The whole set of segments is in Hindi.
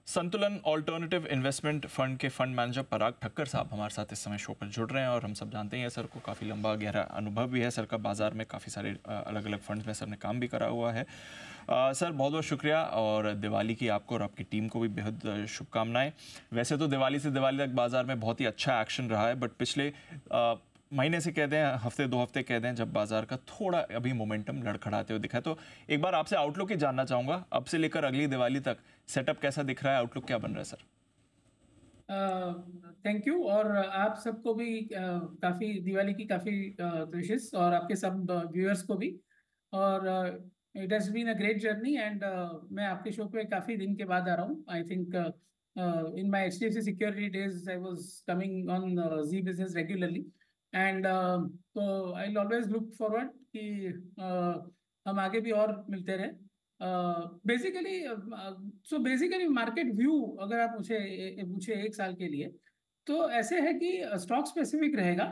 संतुलन ऑल्टरनेटिव इन्वेस्टमेंट फंड के फंड मैनेजर पराग ठक्कर साहब हमारे साथ इस समय शो पर जुड़ रहे हैं और हम सब जानते हैं सर को काफ़ी लंबा गहरा अनुभव भी है। सर का बाज़ार में काफ़ी सारे अलग अलग फंड्स में सर ने काम भी करा हुआ है। सर बहुत बहुत शुक्रिया और दिवाली की आपको और आपकी टीम को भी बेहद शुभकामनाएं। वैसे तो दिवाली से दिवाली तक बाज़ार में बहुत ही अच्छा एक्शन रहा है, बट पिछले महीने से कह दें, हफ्ते 2 हफ्ते कह दें, जब बाजार का थोड़ा अभी मोमेंटम लड़खड़ाते हुए दिखा है। तो एक बार आपसे आउटलुक ही जानना चाहूँगा, अब से लेकर अगली दिवाली तक सेटअप कैसा दिख रहा है, आउटलुक क्या बन रहा है सर? Thank you. और आप सबको भी काफ़ी दिवाली की काफ़ी विशेस, और आपके सब व्यूअर्स को भी। और it has been a great journey, and मैं आपके शो पे काफ़ी दिन के बाद आ रहा हूँ। I think in my HDFC security days I was coming on Zee business regularly, and तो आई ऑलवेज लुक फॉरवर्ड कि हम आगे भी और मिलते रहें। बेसिकली बेसिकली मार्केट व्यू अगर आप मुझे पूछे एक साल के लिए, तो ऐसे है कि स्टॉक स्पेसिफिक रहेगा।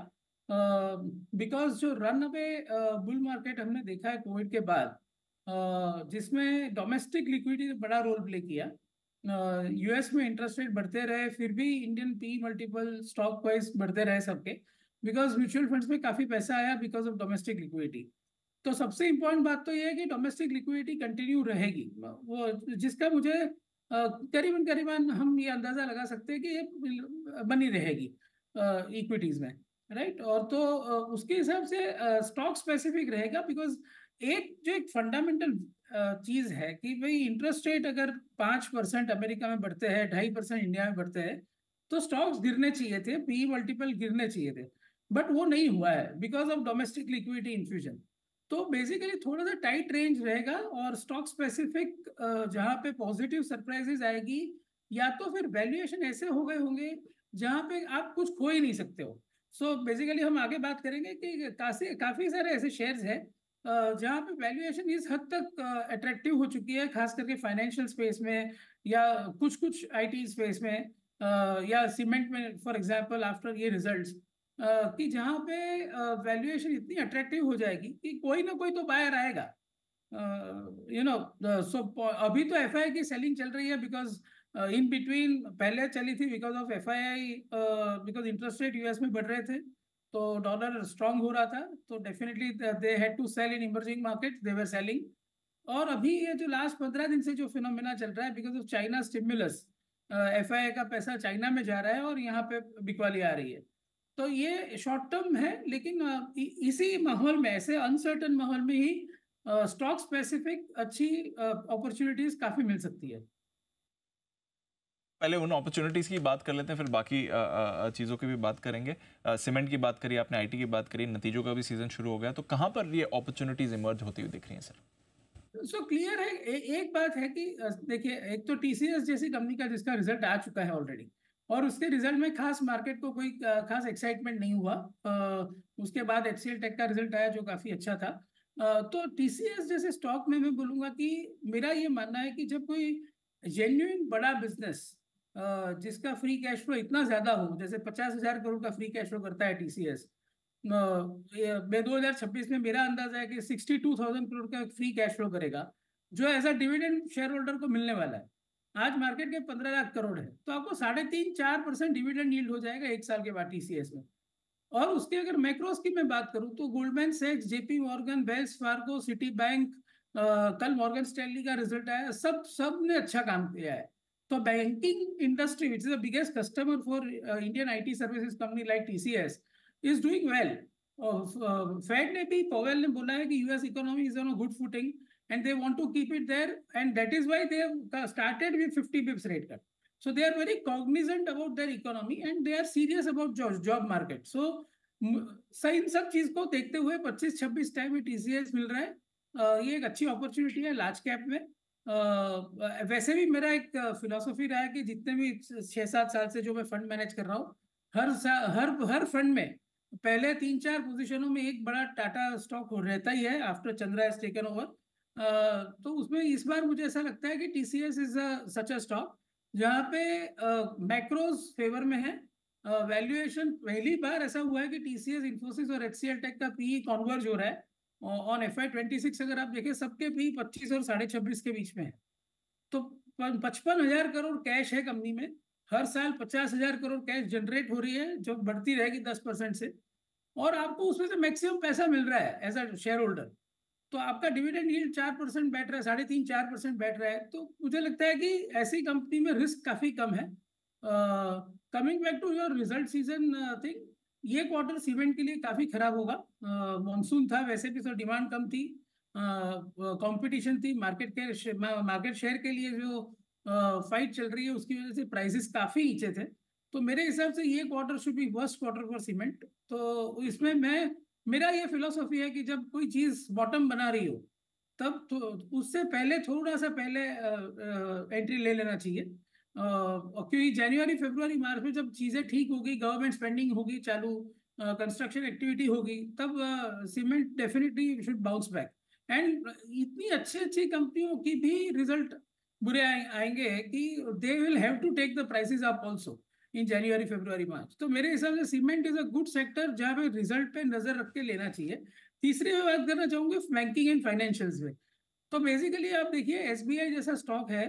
बिकॉज जो रन अवे बुल मार्केट हमने देखा है कोविड के बाद, जिसमें डोमेस्टिक लिक्विडिटी ने बड़ा रोल प्ले किया। US में इंटरेस्ट रेट बढ़ते रहे, फिर भी Indian P multiple stock wise बढ़ते रहे सबके, बिकॉज म्यूचुअल फंड्स में काफी पैसा आया बिकॉज ऑफ डोमेस्टिक लिक्विडिटी। तो सबसे इम्पोर्टेंट बात तो ये है कि डोमेस्टिक लिक्विडिटी कंटिन्यू रहेगी, वो जिसका मुझे करीबन करीबन हम ये अंदाजा लगा सकते हैं कि ये बनी रहेगी इक्विटीज में, राइट। और तो उसके हिसाब से स्टॉक स्पेसिफिक रहेगा, बिकॉज एक फंडामेंटल चीज है कि भाई इंटरेस्ट रेट अगर 5% अमेरिका में बढ़ते हैं, 2.5% इंडिया में बढ़ते हैं, तो स्टॉक्स गिरने चाहिए थे, पी मल्टीपल गिरने चाहिए थे। बट वो नहीं हुआ है because of domestic liquidity infusion. तो बेसिकली थोड़ा सा टाइट रेंज रहेगा, और स्टॉक स्पेसिफिक जहां पे पॉजिटिव सरप्राइजेस आएगी, या तो फिर वैल्यूएशन ऐसे हो गए होंगे जहां पे आप कुछ खो ही नहीं सकते हो। बेसिकली हम आगे बात करेंगे कि काफी सारे ऐसे शेयर्स हैं जहां पे वैल्यूएशन इस हद तक अट्रैक्टिव हो चुकी है, खास करके फाइनेंशियल स्पेस में, या कुछ कुछ IT स्पेस में, या सीमेंट में फॉर एग्जांपल आफ्टर ये रिजल्ट्स, कि जहाँ पे वैल्यूएशन इतनी अट्रैक्टिव हो जाएगी कि कोई ना कोई तो बायर आएगा। यू नो अभी तो FII की सेलिंग चल रही है, बिकॉज इन बिटवीन पहले चली थी because of FII, because interest rate US में बढ़ रहे थे, तो डॉलर स्ट्रांग हो रहा था, तो definitely they had to sell in emerging markets, they were selling. और अभी ये जो लास्ट 15 दिन से जो फिनोमेना चल रहा है because of China stimulus, FII का पैसा चाइना में जा रहा है और यहाँ पे बिकवाली आ रही है। तो ये शॉर्ट टर्म है, लेकिन इसी माहौल में, ऐसे अनसर्टन माहौल में ही स्टॉक स्पेसिफिक अच्छी अपॉर्चुनिटीज काफी मिल सकती है। पहले उन अपॉर्चुनिटीज़ की बात कर लेते हैं, फिर बाकी चीज़ों की भी बात करेंगे। सीमेंट की बात करी आपने, IT की बात करी, नतीजों का भी सीज़न शुरू हो गया, तो कहाँ पर ये अपॉर्चुनिटीज़ इमर्ज होती हुई दिख रही हैं सर? क्लियर है, एक बात है कि देखिए, एक तो TCS जैसी कंपनी का जिसका रिजल्ट आ चुका है ऑलरेडी, और उसके रिजल्ट में खास मार्केट को कोई खास एक्साइटमेंट नहीं हुआ। उसके बाद HCL टेक का रिजल्ट आया जो काफी अच्छा था। तो TCS जैसे स्टॉक में मैं बोलूंगा कि मेरा ये मानना है कि जब कोई जेन्युइन बड़ा बिजनेस जिसका फ्री कैश फ्लो इतना ज्यादा हो, जैसे 50,000 करोड़ का फ्री कैश फ्लो करता है TCS, मैं 2026 में मेरा अंदाजा है कि 62,000 करोड़ का फ्री कैश फ्लो करेगा, जो as a dividend share holder को मिलने वाला है। आज मार्केट के 15 लाख करोड़ है, तो आपको 3.5-4% डिविडेंड यील्ड हो जाएगा एक साल के बाद TCS में। और उसके अगर मैक्रोस की मैं बात करूं, तो गोल्डमैन सैक्स, JP Morgan, Wells Fargo, Citi bank, कल मॉर्गन स्टैनली का रिजल्ट आया, सब ने अच्छा काम किया है। तो banking industry which is the biggest customer for Indian IT services company like TCS is doing well. Fed ने भी, पॉवेल ने बोला है कि US economy is on a good footing, and they want to keep it there, and that is why they have started with 50 Bips rate cut. So they are very cognizant about their economy, and they are serious about job market. So सही, इन सब चीज को देखते हुए 25-26 टाइम में TCS मिल रहा है। ये एक अच्छी अपॉर्चुनिटी है लार्ज कैप में। वैसे भी मेरा एक फिलोसफी रहा है कि जितने भी 6-7 साल से जो मैं फंड मैनेज कर रहा हूँ, हर फंड में पहले 3-4 पोजीशनों में एक बड़ा टाटा स्टॉक हो रहता ही है after Chandra has taken over. तो उसमें इस बार मुझे ऐसा लगता है कि TCS is such a stock जहाँ पे मैक्रोज फेवर में है। वैल्यूएशन पहली बार ऐसा हुआ है कि TCS, इंफोसिस और HCL टेक का PE कॉन्वर्ज हो रहा है। ऑन FY 26 अगर आप देखें, सबके PE 25 और 26.5 के बीच में है। तो 55,000 करोड़ कैश है कंपनी में, हर साल 50,000 करोड़ कैश जनरेट हो रही है जो बढ़ती रहेगी 10% से, और आपको उसमें से मैक्सिमम पैसा मिल रहा है एज अ शेयर होल्डर। तो आपका डिविडेंड यील्ड 4% बैठ रहा है, 3.5-4% बैठ रहा है। तो मुझे लगता है कि ऐसी कंपनी में रिस्क काफी कम है। Coming back to your result season thing, ये क्वार्टर सीमेंट के लिए काफी खराब होगा। मॉनसून था, वैसे भी तो डिमांड कम थी, कंपटीशन थी, मार्केट शेयर के लिए जो फाइट चल रही है उसकी वजह से प्राइसेस काफी नीचे थे। तो मेरे हिसाब से ये quarter should be worst quarter for cement. तो इसमें मेरा ये फिलोसॉफी है कि जब कोई चीज बॉटम बना रही हो तब तो उससे पहले थोड़ा सा पहले एंट्री ले लेना चाहिए। क्योंकि जनवरी फरवरी मार्च में जब चीजें ठीक होगी, गवर्नमेंट स्पेंडिंग होगी चालू, कंस्ट्रक्शन एक्टिविटी होगी, तब cement definitely should bounce back. And इतनी अच्छी अच्छी कंपनियों की भी रिजल्ट बुरे आएंगे कि they will have to take the prices up also in January February March. तो मेरे हिसाब से cement is a good sector जहाँ पे रिजल्ट पे नजर रख के लेना चाहिए। तीसरी मैं बात करना चाहूंगी बैंकिंग एंड फाइनेंशियल्स में। तो बेसिकली आप देखिए एसबीआई जैसा स्टॉक है,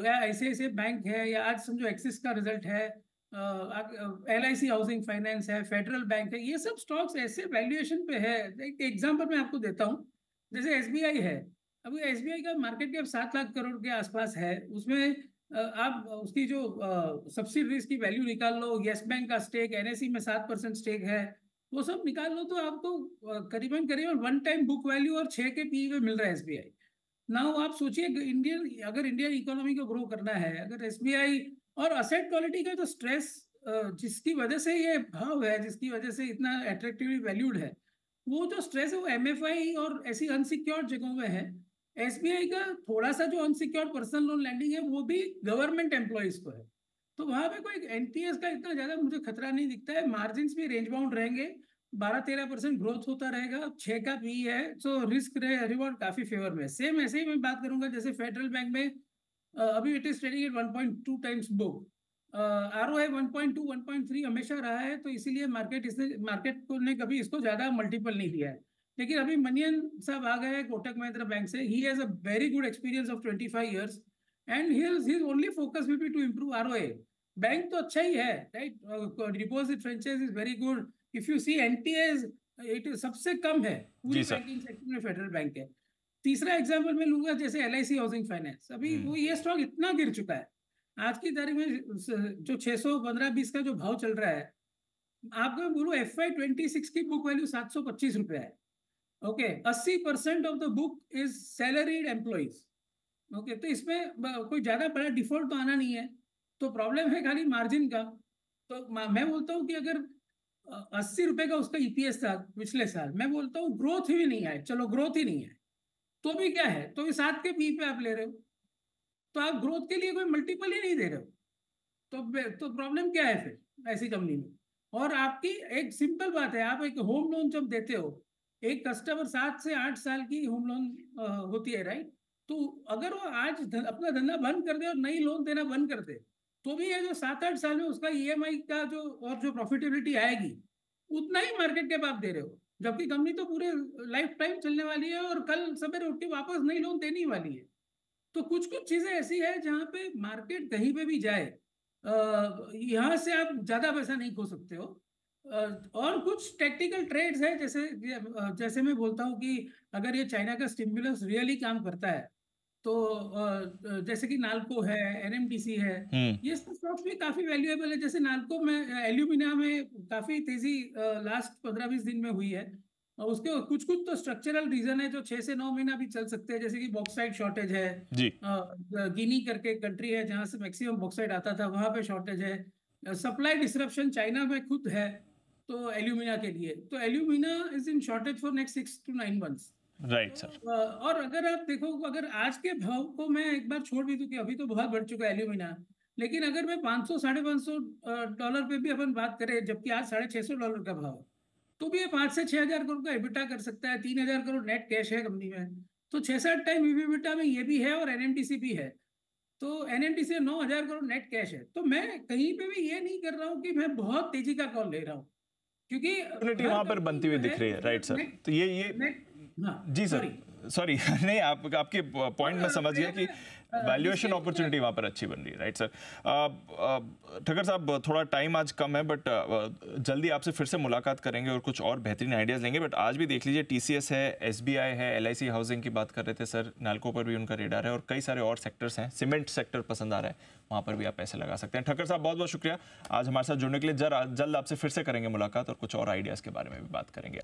या ऐसे बैंक है, या आज समझो एक्सिस का रिजल्ट है, एलआईसी हाउसिंग फाइनेंस है, फेडरल बैंक है, ये सब स्टॉक्स ऐसे वैल्यूएशन पे है। एक एग्जांपल मैं आपको देता हूँ, जैसे एसबीआई है, अभी एसबीआई का मार्केट कैप 7 लाख करोड़ के आसपास है। उसमें आप उसकी जो सब्सिडरीज की वैल्यू निकाल लो, यस बैंक का स्टेक, एनएसई में 7% स्टेक है, वो सब निकाल लो, तो आपको करीबन करीबन 1 टाइम बुक वैल्यू और 6 के पी में मिल रहा है एसबीआई। नाउ आप सोचिए अगर इंडियन इकोनॉमी को ग्रो करना है, अगर एसबीआई और असेट क्वालिटी का जो स्ट्रेस जिसकी वजह से ये भाव है, जिसकी वजह से इतना अट्रैक्टिवली वैल्यूड है, वो जो स्ट्रेस है वो एमएफआई और ऐसी अनसिक्योर्ड जगहों में है। एसबीआई का थोड़ा सा जो अनसिक्योर्ड पर्सनल लोन लैंडिंग है वो भी गवर्नमेंट एम्प्लॉयज को है। तो वहां पे कोई एनपीएस का इतना ज्यादा मुझे खतरा नहीं दिखता है, मार्जिन भी रेंज बाउंड रहेंगे, 12-13% ग्रोथ होता रहेगा, 6 का पी है, सो रिस्क रिवॉर्ड काफी फेवर में। सेम ऐसे ही मैं बात करूंगा जैसे फेडरल बैंक में अभी it is trading at 1.2 times book, ROI 1.2 1.3 हमेशा रहा है, तो इसीलिए मार्केट को ने कभी इसको ज्यादा मल्टीपल नहीं दिया है। लेकिन अभी मनियन साहब आ गए हैं कोटक महिंद्रा बैंक से, he has a very good experience of 25 years and his only focus will be to improve ROA. Bank तो अच्छा ही है, right, deposit franchise is very good, if you see NPAs it सबसे कम है पूरी जी सर। बैंकिंग सेक्टर में, फेडरल बैंक है। तीसरा एग्जांपल मैं लूंगा जैसे एलआईसी हाउसिंग फाइनेंस, अभी वो ये स्टॉक इतना गिर चुका है आज की तारीख में, जो 615-20 का जो भाव चल रहा है, आपको मैं बोलूँ FY26 की बुक वैल्यू 725 रुपये है। Okay, 80% of the book is salaried employees. Okay, तो इसमें कोई ज्यादा बड़ा डिफॉल्ट तो आना नहीं है, तो प्रॉब्लम है खाली मार्जिन का। तो मैं बोलता हूँ कि अगर 80 रुपए का उसका ईपीएस था पिछले साल, मैं बोलता हूँ ग्रोथ ही नहीं है, चलो ग्रोथ ही नहीं है तो भी क्या है, तो भी 7 के पी पे आप ले रहे हो, तो आप ग्रोथ के लिए कोई मल्टीपल ही नहीं दे रहे हो। तो प्रॉब्लम क्या है फिर ऐसी कंपनी में। और आपकी एक सिंपल बात है, आप एक होम लोन जब देते हो, एक कस्टमर 7 से 8 साल की होम लोन होती है, राइट। तो अगर वो आज अपना धंधा बंद कर दे और नई लोन देना बंद कर दे, तो भी ये जो 7-8 साल में उसका ईएमआई का जो प्रॉफिटेबिलिटी आएगी, उतना ही मार्केट कैप आप दे रहे हो, जबकि कंपनी तो पूरे लाइफ टाइम चलने वाली है और कल सवेरे उठ के वापस नई लोन देनी वाली है। तो कुछ कुछ चीजें ऐसी है जहां पे मार्केट कहीं पे भी जाए, यहाँ से आप ज्यादा पैसा नहीं खो सकते हो। और कुछ टेक्निकल ट्रेड्स है, जैसे मैं बोलता हूँ कि अगर ये चाइना का स्टिमुलस रियली काम करता है, तो जैसे कि नाल्को है, एनएमडीसी है, ये स्टॉक्स भी काफी वैल्यूएबल है। जैसे नाल्को में एल्यूमिना में काफी तेजी लास्ट 15-20 दिन में हुई है, और उसके कुछ कुछ तो स्ट्रक्चरल रीजन है जो 6 से 9 महीना भी चल सकते हैं, जैसे कि बॉक्साइट शॉर्टेज है, जी। गिनी करके कंट्री है जहां से मैक्सिमम बॉक्साइट आता था, वहां पे शॉर्टेज है, सप्लाई डिसरप्शन चाइना में खुद है, तो एल्यूमिना के लिए, तो alumina is in shortage for next 6 to 9 months। Right sir. तो और अगर आप देखो, अगर आज के भाव को मैं एक बार छोड़ भी दूं कि अभी तो बहुत बढ़ चुका है एल्यूमिना, लेकिन अगर मैं 500-550 डॉलर पे भी अपन बात करें, जबकि आज $650 का भाव है, तो भी ये 5 से 6 हजार करोड़ का एबिटा कर सकता है, 3 हजार करोड़ नेट कैश है कंपनी में, तो 6-7 टाइम एबिटा में ये भी है और एनएमडीसी भी है। तो एनएमडीसी 9 हजार करोड़ नेट कैश है। तो मैं कहीं पे भी ये नहीं कर रहा हूँ कि मैं बहुत तेजी का कॉल ले रहा हूँ, क्योंकि अपॉर्चुनिटी हर वहां पर कंपनी बनती हुई जो दिख है रही है। Right sir. नेट तो ये नेट हाँ जी सर, सॉरी सॉरी नहीं, आपके पॉइंट में समझ गया कि वैल्यूएशन अपॉर्चुनिटी वहाँ पर अच्छी बन रही है, राइट सर। ठक्कर साहब, थोड़ा टाइम आज कम है, बट जल्दी आपसे फिर से मुलाकात करेंगे और कुछ और बेहतरीन आइडियाज़ लेंगे। बट आज भी देख लीजिए, TCS है, SBI है, LIC हाउसिंग की बात कर रहे थे सर, नाल्को पर भी उनका रेडार है और कई सारे और सेक्टर्स हैं। सीमेंट सेक्टर पसंद आ रहा है, वहाँ पर भी आप पैसे लगा सकते हैं। ठक्कर साहब, बहुत बहुत शुक्रिया आज हमारे साथ जुड़ने के लिए। जल्द आपसे फिर से करेंगे मुलाकात और कुछ और आइडियाज़ के बारे में भी बात करेंगे।